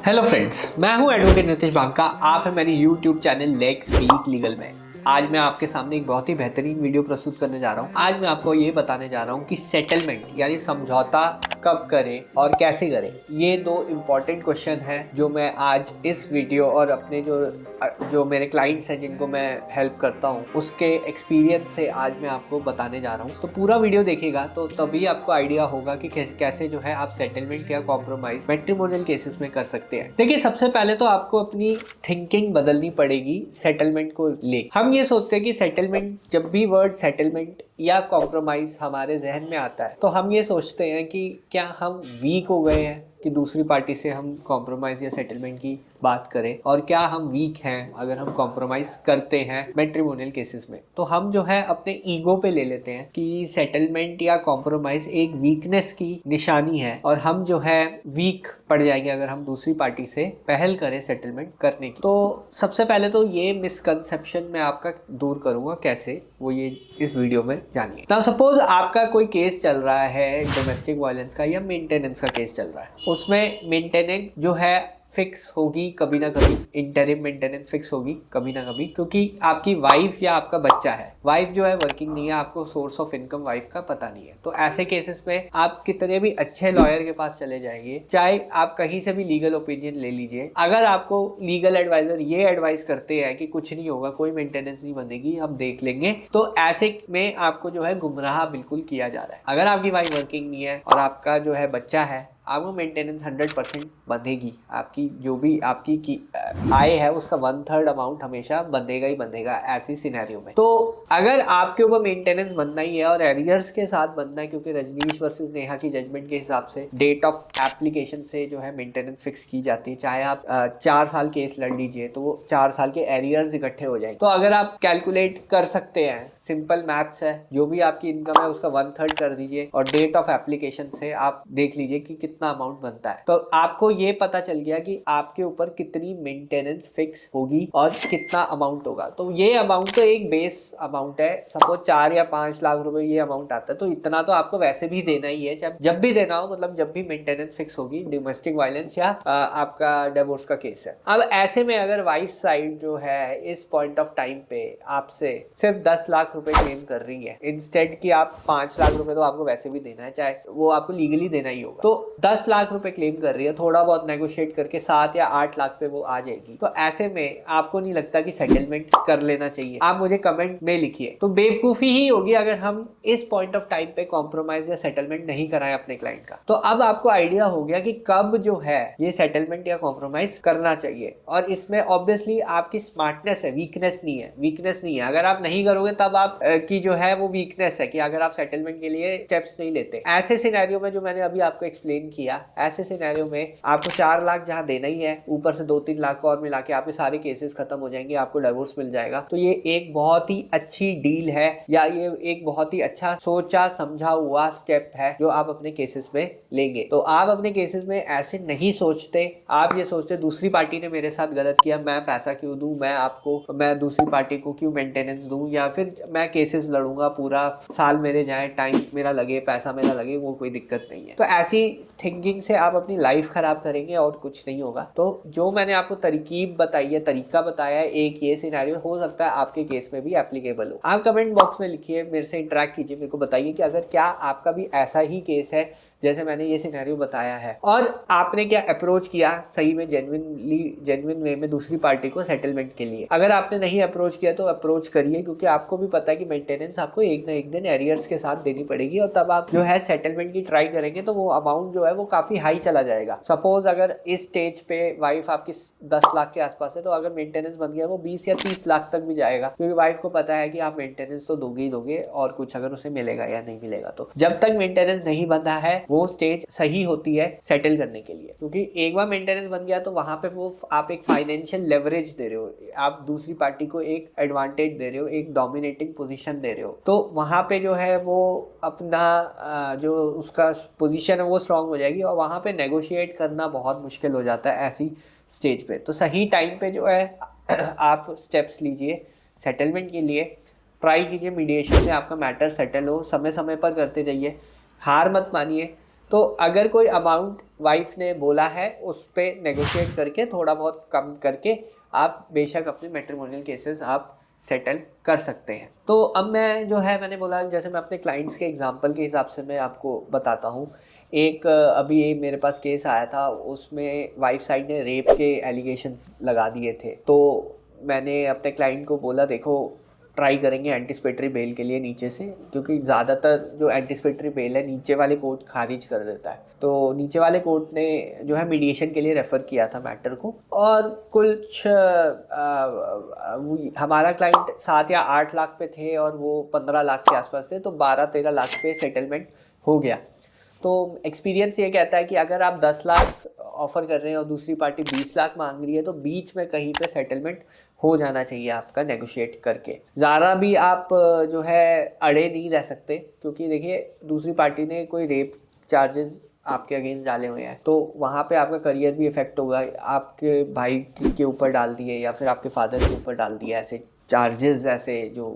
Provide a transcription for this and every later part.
Hello friends, मैं हूं advocate Nitesh Banka. आप हैं मेरी YouTube channel let's speak legal में। आज मैं आपके सामने एक बहुत ही बेहतरीन वीडियो प्रस्तुत करने जा रहा हूं। आज मैं आपको ये बताने जा रहा हूं कि सेटलमेंट यानी समझौता कब करें और कैसे करें। ये दो इम्पॉर्टेंट क्वेश्चन हैं जो मैं आज इस वीडियो और अपने जो मेरे क्लाइंट्स हैं जिनको मैं हेल्प करता हूं उसके एक्सपीरियंस से आज मैं आपको बताने जा रहा हूं। तो पूरा वीडियो देखिएगा तो तभी आपको आइडिया होगा कि कैसे जो है आप सेटलमेंट या कॉम्प्रोमाइज मैट्रिमोनियल केसेस में कर सकते हैं। देखिए, सबसे पहले तो आपको अपनी थिंकिंग बदलनी पड़ेगी सेटलमेंट को ले। हम ये सोचते हैं कि सेटलमेंट, जब भी वर्ड सेटलमेंट या कॉम्प्रोमाइज हमारे जहन में आता है तो हम ये सोचते हैं कि क्या हम वीक हो गए हैं कि दूसरी पार्टी से हम कॉम्प्रोमाइज या सेटलमेंट की बात करें, और क्या हम वीक हैं अगर हम कॉम्प्रोमाइज करते हैं मैट्रिमोनियल केसेस में। तो हम जो है अपने ईगो पे ले लेते हैं कि सेटलमेंट या कॉम्प्रोमाइज एक वीकनेस की निशानी है और हम जो है वीक पड़ जाएंगे अगर हम दूसरी पार्टी से पहल करें सेटलमेंट करने की। तो सबसे पहले तो ये मिसकंसेप्शन मैं आपका दूर करूंगा, कैसे वो ये इस वीडियो में जानिए। नाउ सपोज आपका कोई केस चल रहा है डोमेस्टिक वायलेंस का या मेंटेनेंस का केस चल रहा है। उसमें मेंटेनेंस जो है फिक्स होगी कभी ना कभी, इंटरिम मेंटेनेंस फिक्स होगी कभी ना कभी, क्योंकि आपकी वाइफ या आपका बच्चा है। वाइफ जो है वर्किंग नहीं है, आपको सोर्स ऑफ इनकम वाइफ का पता नहीं है। तो ऐसे केसेस में आप कितने भी अच्छे लॉयर के पास चले जाइए, चाहे आप कहीं से भी लीगल ओपिनियन ले लीजिए, अगर आपको लीगल एडवाइजर ये एडवाइस करते हैं कि कुछ नहीं होगा, कोई मेंटेनेंस नहीं बनेगी, हम देख लेंगे, तो ऐसे में आपको जो है गुमराह बिल्कुल किया जा रहा है। अगर आपकी वाइफ वर्किंग नहीं है और आपका जो है बच्चा है, आपको मेंटेनेंस 100% बंधेगी। आपकी जो भी आपकी आय है उसका 1/3 अमाउंट हमेशा बंधेगा ही बंधेगा ऐसी सिनेरियो में। तो अगर आपके ऊपर मेंटेनेंस बनना ही है और एरियर्स के साथ बनना है, क्योंकि रजनीश वर्सेस नेहा की जजमेंट के हिसाब से डेट ऑफ एप्लीकेशन से जो है मेंटेनेंस फिक्स की जाती है। चाहे आप 4 साल केस लड़ लीजिए तो वो 4 साल के एरियर्स इकट्ठे हो जाएंगे। तो अगर आप कैलकुलेट कर सकते हैं, सिंपल मैथ्स है, जो भी आपकी इनकम है उसका 1/3 कर दीजिए और डेट ऑफ एप्लीकेशन से आप देख लीजिए कि कितना अमाउंट बनता है। तो आपको ये पता चल गया कि आपके ऊपर कितनी मेंटेनेंस फिक्स होगी और कितना अमाउंट होगा। तो ये अमाउंट तो एक बेस अमाउंट है। सपोज 4 या 5 लाख रुपए ये अमाउंट आता है, तो इतना तो आपको वैसे भी देना ही है जब भी देना हो, मतलब जब भी मेंटेनेंस फिक्स होगी, डोमेस्टिक वायलेंस या आपका डिवोर्स का केस है। अब ऐसे में अगर वाइफ साइड जो है इस पॉइंट ऑफ टाइम पे आपसे सिर्फ 10 लाख रुपए क्लेम कर रही है, इंस्टेड कि आप 5 लाख रुपए तो आपको वैसे भी देना है, चाहे वो आपको लीगली देना ही होगा, तो 10 लाख रुपए क्लेम कर रही है, थोड़ा बहुत नेगोशिएट करके 7 या 8 लाख पे वो आ जाएगी। तो ऐसे में आपको नहीं लगता कि सेटलमेंट कर लेना चाहिए? आप मुझे कमेंट में लिखिए। तो बेवकूफी ही होगी अगर हम इस पॉइंट ऑफ टाइम पे कॉम्प्रोमाइज या सेटलमेंट नहीं कराएं अपने क्लाइंट का। तो अब आपको आइडिया हो गया कि कब जो है ये सेटलमेंट या कॉम्प्रोमाइज करना चाहिए, और इसमें ऑब्वियसली आपकी स्मार्टनेस है, वीकनेस नहीं है। वीकनेस नहीं है, अगर आप नहीं करोगे तब आप की जो है वो वीकनेस है कि अगर आप सेटलमेंट के लिए स्टेप्स नहीं लेते। ऐसे सिनेरियो में जो मैंने अभी आपको एक्सप्लेन किया, ऐसे सिनेरियो में आपको 4 लाख जहां देना ही है, ऊपर से 2-3 लाख और मिला के आपके सारे केसेस खत्म हो जाएंगे, आपको डिवोर्स मिल जाएगा। तो ये एक बहुत ही अच्छी डील है, या ये एक बहुत ही अच्छा सोचा समझा हुआ स्टेप है जो आप अपने केसेस में लेंगे। तो आप अपने केसेस में ऐसे नहीं सोचते, आप ये सोचते दूसरी पार्टी ने मेरे साथ गलत किया, मैं पैसा क्यों दूं, मैं दूसरी पार्टी को क्यों मेंटेनेंस दूं, या फिर मैं केसेस लड़ूंगा, पूरा साल मेरे जाए, टाइम मेरा लगे, पैसा मेरा लगे, वो कोई दिक्कत नहीं है। तो ऐसी थिंकिंग से आप अपनी लाइफ खराब करेंगे और कुछ नहीं होगा। तो जो मैंने आपको तरकीब बताई है, तरीका बताया है, एक ये सिनेरियो हो सकता है आपके केस में भी एप्लीकेबल हो। आप कमेंट बॉक्स में लिखिए, मेरे से इंटरेक्ट कीजिए, मेरे को बताइए कि अगर क्या आपका भी ऐसा ही केस है जैसे मैंने ये सिनेरियो बताया है, और आपने क्या अप्रोच किया सही में, जेन्युइन वे में दूसरी पार्टी को सेटलमेंट के लिए। अगर आपने नहीं अप्रोच किया तो अप्रोच करिए, क्योंकि आपको भी पता है कि मेंटेनेंस आपको एक ना एक दिन एरियर्स के साथ देनी पड़ेगी, और तब आप जो है सेटलमेंट की ट्राई करेंगे तो वो अमाउंट जो है वो काफी हाई चला जाएगा। सपोज अगर इस स्टेज पे वाइफ आपकी 10 लाख के आसपास है, तो अगर मेंटेनेंस बन गया वो 20 या 30 लाख तक भी जाएगा, क्योंकि वाइफ को पता है कि आप मेंटेनेंस तो दोगे ही दोगे, और कुछ अगर उसे मिलेगा या नहीं मिलेगा। तो जब तक मेंटेनेंस नहीं बंधा है वो स्टेज सही होती है सेटल करने के लिए, क्योंकि एक बार मेंटेनेंस बन गया तो वहां पे वो आप एक फाइनेंशियल लेवरेज दे रहे हो, आप दूसरी पार्टी को एक एडवांटेज दे रहे हो, एक डोमिनेटिंग पोजीशन दे रहे हो। तो वहां पे जो है वो अपना जो उसका पोजीशन है वो स्ट्रांग हो जाएगी, और वहां पे नेगोशिएट करना बहुत मुश्किल हो जाता है ऐसी स्टेज पे। तो सही टाइम पे जो है आप स्टेप्स लीजिए सेटलमेंट के लिए, ट्राई कीजिए मीडिएशन से आपका मैटर सेटल हो, समय समय पर करते जाइए, हार मत मानिए। तो अगर कोई अमाउंट वाइफ ने बोला है उस पर नेगोशिएट करके थोड़ा बहुत कम करके आप बेशक अपने मैट्रिमोनियल केसेस आप सेटल कर सकते हैं। तो अब मैं जो है मैंने बोला जैसे मैं अपने क्लाइंट्स के एग्जांपल के हिसाब से मैं आपको बताता हूँ। एक अभी एक मेरे पास केस आया था, उसमें वाइफ साइड ने रेप के एलिगेशंस लगा दिए थे। तो मैंने अपने क्लाइंट को बोला देखो ट्राई करेंगे एंटिसिपेटरी बेल के लिए नीचे से, क्योंकि ज़्यादातर जो एंटिसिपेटरी बेल है नीचे वाले कोर्ट खारिज कर देता है। तो नीचे वाले कोर्ट ने जो है मीडिएशन के लिए रेफ़र किया था मैटर को, और कुछ हमारा क्लाइंट 7 या 8 लाख पे थे और वो 15 लाख के आसपास थे, तो 12-13 लाख पे सेटलमेंट हो गया। तो एक्सपीरियंस ये कहता है कि अगर आप 10 लाख ऑफ़र कर रहे हैं और दूसरी पार्टी 20 लाख मांग रही है तो बीच में कहीं पे सेटलमेंट हो जाना चाहिए आपका नेगोशिएट करके। ज़्यादा भी आप जो है अड़े नहीं रह सकते, क्योंकि देखिए दूसरी पार्टी ने कोई रेप चार्जेस आपके अगेंस्ट डाले हुए हैं, तो वहाँ पे आपका करियर भी इफेक्ट होगा। आपके भाई के ऊपर डाल दिए या फिर आपके फादर के ऊपर डाल दिए ऐसे चार्जेस, ऐसे जो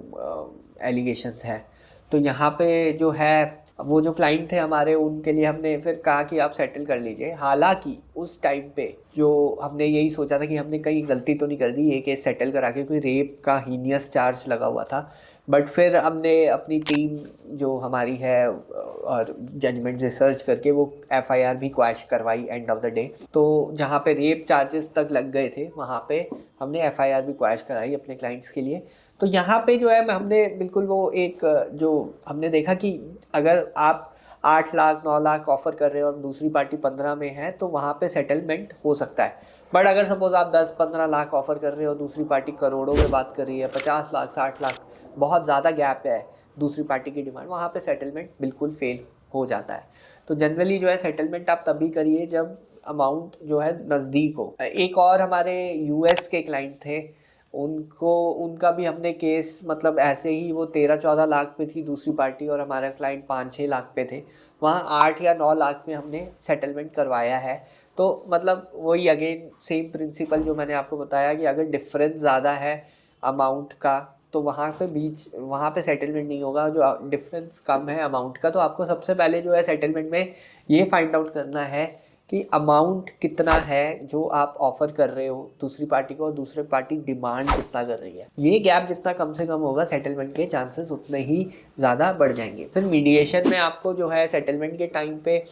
एलिगेशंस हैं। तो यहाँ पे जो है वो जो क्लाइंट थे हमारे, उनके लिए हमने फिर कहा कि आप सेटल कर लीजिए। हालांकि उस टाइम पे जो हमने यही सोचा था कि हमने कहीं गलती तो नहीं कर दी ये केस सेटल करा के, कोई रेप का हीनियस चार्ज लगा हुआ था। बट फिर हमने अपनी टीम जो हमारी है और जजमेंट रिसर्च करके वो एफआईआर भी क्वैश करवाई एंड ऑफ द डे। तो जहाँ पे रेप चार्जेस तक लग गए थे वहाँ पे हमने एफआईआर भी क्वैश कराई अपने क्लाइंट्स के लिए। तो यहाँ पे जो है हमने बिल्कुल वो एक जो हमने देखा कि अगर आप 8 लाख 9 लाख ऑफ़र कर रहे हो और दूसरी पार्टी 15 में है तो वहाँ पे सेटलमेंट हो सकता है। बट अगर सपोज आप 10-15 लाख ऑफ़र कर रहे हो, दूसरी पार्टी करोड़ों में बात कर रही है, 50 लाख 60 लाख, बहुत ज़्यादा गैप है दूसरी पार्टी की डिमांड, वहाँ पे सेटलमेंट बिल्कुल फेल हो जाता है। तो जनरली जो है सेटलमेंट आप तभी करिए जब अमाउंट जो है नज़दीक हो। एक और हमारे यूएस के क्लाइंट थे, उनका भी हमने केस मतलब ऐसे ही वो 13-14 लाख पे थी दूसरी पार्टी और हमारा क्लाइंट 5-6 लाख पे थे। वहाँ 8 या 9 लाख में हमने सेटलमेंट करवाया है। तो मतलब वही अगेन सेम प्रिंसिपल जो मैंने आपको बताया कि अगर डिफरेंस ज़्यादा है अमाउंट का तो वहाँ पे सेटलमेंट नहीं होगा। जो डिफरेंस कम है अमाउंट का, तो आपको सबसे पहले जो है सेटलमेंट में ये फाइंड आउट करना है कि अमाउंट कितना है जो आप ऑफर कर रहे हो दूसरी पार्टी को और दूसरी पार्टी डिमांड कितना कर रही है। ये गैप जितना कम से कम होगा सेटलमेंट के चांसेस उतने ही ज़्यादा बढ़ जाएंगे। फिर मीडिएशन में आपको जो है सेटलमेंट के टाइम पे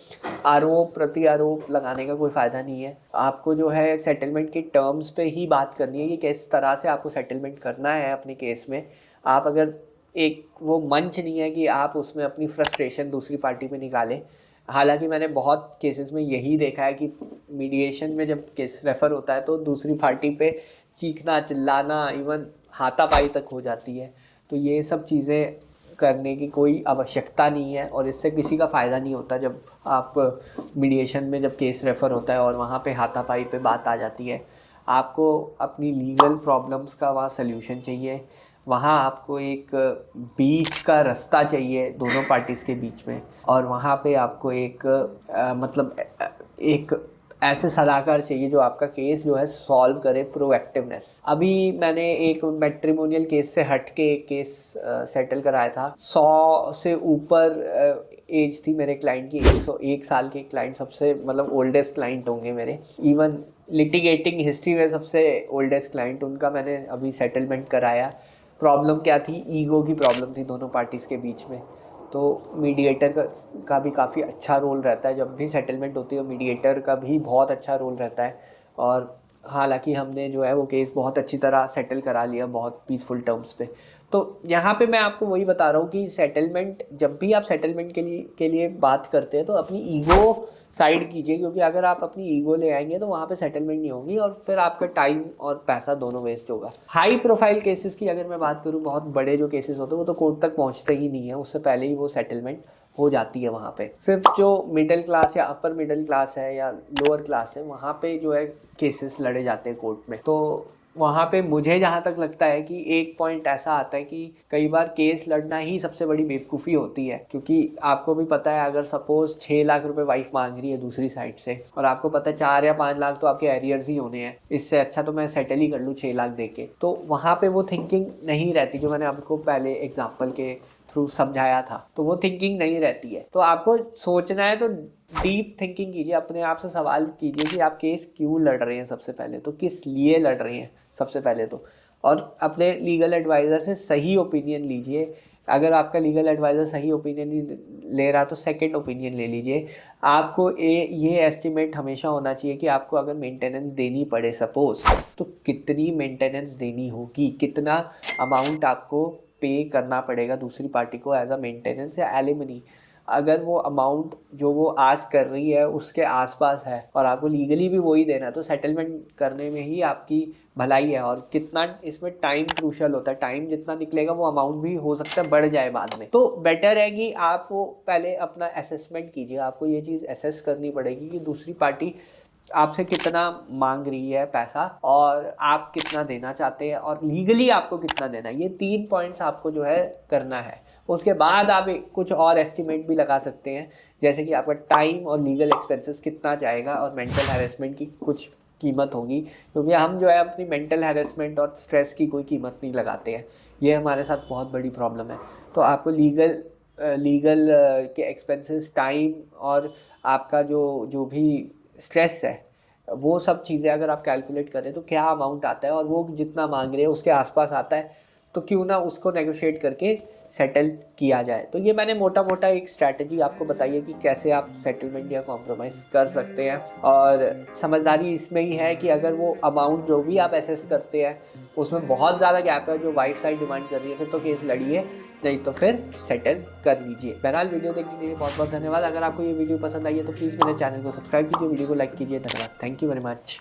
आरोप प्रति आरोप लगाने का कोई फ़ायदा नहीं है। आपको जो है सेटलमेंट के टर्म्स पे ही बात करनी है कि किस तरह से आपको सेटलमेंट करना है अपने केस में। आप अगर एक वो मंच नहीं है कि आप उसमें अपनी फ्रस्ट्रेशन दूसरी पार्टी पे निकालें। हालांकि मैंने बहुत केसेस में यही देखा है कि मीडिएशन में जब केस रेफ़र होता है तो दूसरी पार्टी पे चीखना चिल्लाना इवन हाथापाई तक हो जाती है। तो ये सब चीज़ें करने की कोई आवश्यकता नहीं है और इससे किसी का फ़ायदा नहीं होता। जब आप मीडिएशन में जब केस रेफ़र होता है और वहाँ पे हाथापाई पे बात आ जाती है, आपको अपनी लीगल प्रॉब्लम्स का वहाँ सल्यूशन चाहिए। वहाँ आपको एक बीच का रास्ता चाहिए दोनों पार्टीज़ के बीच में, और वहाँ पे आपको एक मतलब एक ऐसे सलाहकार चाहिए जो आपका केस जो है सॉल्व करे, प्रोएक्टिवनेस। अभी मैंने एक मैट्रिमोनियल केस से हट के एक केस सेटल कराया था। 100 से ऊपर एज थी मेरे क्लाइंट की। 101 साल के क्लाइंट सबसे मतलब ओल्डेस्ट क्लाइंट होंगे मेरे। इवन लिटिगेटिंग हिस्ट्री में सबसे ओल्डेस्ट क्लाइंट, उनका मैंने अभी सेटलमेंट कराया। प्रॉब्लम क्या थी, ईगो की प्रॉब्लम थी दोनों पार्टीज़ के बीच में। तो मीडिएटर का भी काफ़ी अच्छा रोल रहता है जब भी सेटलमेंट होती है। मीडिएटर का भी बहुत अच्छा रोल रहता है। और हालांकि हमने जो है वो केस बहुत अच्छी तरह सेटल करा लिया बहुत पीसफुल टर्म्स पे। तो यहाँ पे मैं आपको वही बता रहा हूँ कि सेटलमेंट जब भी आप सेटलमेंट के लिए बात करते हैं तो अपनी ईगो साइड कीजिए, क्योंकि अगर आप अपनी ईगो ले आएंगे तो वहाँ पे सेटलमेंट नहीं होगी और फिर आपका टाइम और पैसा दोनों वेस्ट होगा। हाई प्रोफाइल केसेस की अगर मैं बात करूँ, बहुत बड़े जो केसेस होते हैं वो तो कोर्ट तक पहुँचते ही नहीं है, उससे पहले ही वो सेटलमेंट हो जाती है। वहाँ पे सिर्फ जो मिडिल क्लास या अपर मिडिल क्लास है या लोअर क्लास है वहाँ पे जो है केसेस लड़े जाते हैं कोर्ट में। तो वहाँ पे मुझे जहाँ तक लगता है कि एक पॉइंट ऐसा आता है कि कई बार केस लड़ना ही सबसे बड़ी बेवकूफ़ी होती है, क्योंकि आपको भी पता है अगर सपोज 6 लाख रुपए वाइफ मांग रही है दूसरी साइड से और आपको पता है 4 या 5 लाख तो आपके एरियर्स ही होने हैं, इससे अच्छा तो मैं सेटल ही कर लूँ 6 लाख दे के। तो वहाँ पे वो थिंकिंग नहीं रहती जो मैंने आपको पहले एग्जाम्पल के थ्रू समझाया था। तो वो थिंकिंग नहीं रहती है। तो आपको सोचना है तो डीप थिंकिंग कीजिए, अपने आप से सवाल कीजिए कि आप केस क्यों लड़ रहे हैं, सबसे पहले तो किस लिए लड़ रहे हैं सबसे पहले तो, और अपने लीगल एडवाइज़र से सही ओपिनियन लीजिए। अगर आपका लीगल एडवाइज़र सही ओपिनियन नहीं ले रहा तो सेकंड ओपिनियन ले लीजिए। आपको ये एस्टिमेट हमेशा होना चाहिए कि आपको अगर मेंटेनेंस देनी पड़े सपोज़, तो कितनी मेंटेनेंस देनी होगी, कितना अमाउंट आपको पे करना पड़ेगा दूसरी पार्टी को एज अ मेंटेनेंस या एलिमनी। अगर वो अमाउंट जो वो आस्क कर रही है उसके आसपास है और आपको लीगली भी वही देना है, तो सेटलमेंट करने में ही आपकी भलाई है। और कितना इसमें टाइम क्रूशल होता है, टाइम जितना निकलेगा वो अमाउंट भी हो सकता है बढ़ जाए बाद में। तो बेटर है कि आप वो पहले अपना असेसमेंट कीजिए। आपको ये चीज़ असेस करनी पड़ेगी कि दूसरी पार्टी आपसे कितना मांग रही है पैसा और आप कितना देना चाहते हैं और लीगली आपको कितना देना है। ये 3 पॉइंट्स आपको जो है करना है। उसके बाद आप कुछ और एस्टिमेट भी लगा सकते हैं, जैसे कि आपका टाइम और लीगल एक्सपेंसेस कितना जाएगा और मेंटल हैरेसमेंट की कुछ कीमत होगी, क्योंकि हम जो है अपनी मेंटल हैरेसमेंट और स्ट्रेस की कोई कीमत नहीं लगाते हैं। ये हमारे साथ बहुत बड़ी प्रॉब्लम है। तो आपको लीगल के एक्सपेंसेस, टाइम और आपका जो जो भी स्ट्रेस है, वो सब चीज़ें अगर आप कैलकुलेट करें तो क्या अमाउंट आता है और वो जितना मांग रहे हैं उसके आसपास आता है, तो क्यों ना उसको नेगोशिएट करके सेटल किया जाए। तो ये मैंने मोटा मोटा एक स्ट्रैटेजी आपको बताई है कि कैसे आप सेटलमेंट या कॉम्प्रोमाइज़ कर सकते हैं। और समझदारी इसमें ही है कि अगर वो अमाउंट जो भी आप एसेस करते हैं उसमें बहुत ज़्यादा गैप है जो वाइफ साइड डिमांड कर रही है, फिर तो केस लड़िए, नहीं तो फिर सेटल कर लीजिए। बहरहाल वीडियो देखने के लिए बहुत बहुत धन्यवाद। अगर आपको ये वीडियो पसंद आई है तो प्लीज़ मेरे चैनल को सब्सक्राइब कीजिए, वीडियो को लाइक कीजिए। धन्यवाद, थैंक यू वेरी मच।